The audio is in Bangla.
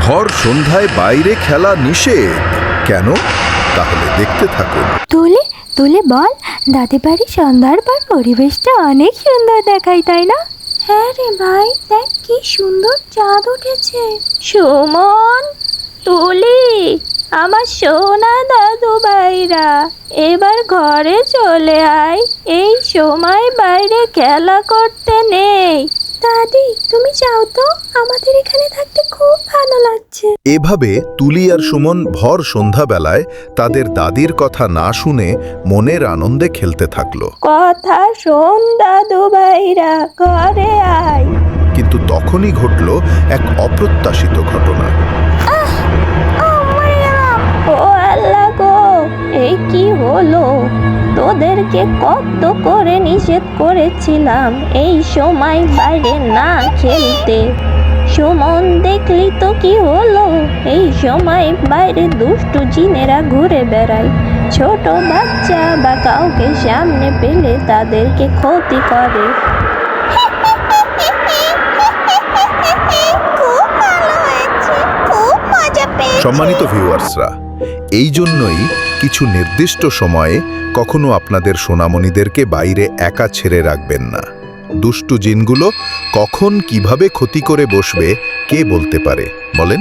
ভর সন্ধ্যায় বাইরে খেলা নিষেধ কেন? তাহলে দেখতে থাকুন। তুলে তুলে বল, দাদি বাড়ি সন্ধ্যার পর পরিবেশটা অনেক সুন্দর দেখায়, তাই না? হ্যাঁ রে ভাই, দেখ কি সুন্দর চাঁদ উঠেছে। সুমন, তুলি, আমার সোনা দাদু ভাইরা, এবার ঘরে চলে আয়, এই সময় বাইরে খেলা করতে নেই। দাদি, তুমি যাও তো, আমাদের এখানে থাকতে খুব ভালো লাগছে। এভাবে তুলি আর সুমন ভর সন্ধ্যাবেলায় তাদের দাদির কথা না শুনে মনের আনন্দে খেলতে থাকলো। কথা শোন দাদু ভাইরা, ঘরে আয়। কিন্তু তখনই ঘটল এক অপ্রত্যাশিত ঘটনা। ও আল্লাহ গো, এই কি হলো? তোদেরকে কত করে নিষেধ করেছিলাম এই সময় বাইরে না খেলতে। সুমন, দেখলি তো কি হলো? এই সময় বাইরে দুষ্টু জিনেরা ঘুরে বেড়ায়, ছোট বাচ্চা বা কাউকে সামনে পেলে তাদেরকে ক্ষতি করে। খুব ভালো হয়েছে, খুব মজা পেয়েছি। সম্মানিত ভিউয়ার্সরা, এই জন্যই কিছু নির্দিষ্ট সময়ে কখনো আপনাদের সোনামণিদেরকে বাইরে একা ছেড়ে রাখবেন না। দুষ্টু জিনগুলো কখন কিভাবে ক্ষতি করে বসবে কে বলতে পারে, বলেন?